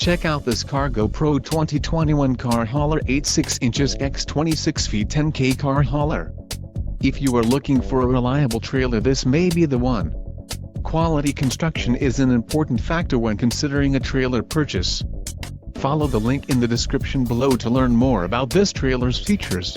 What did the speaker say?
Check out this CargoPro 2021 Carhauler 86 inches x 26 feet 10K Carhauler. If you are looking for a reliable trailer, this may be the one. Quality construction is an important factor when considering a trailer purchase. Follow the link in the description below to learn more about this trailer's features.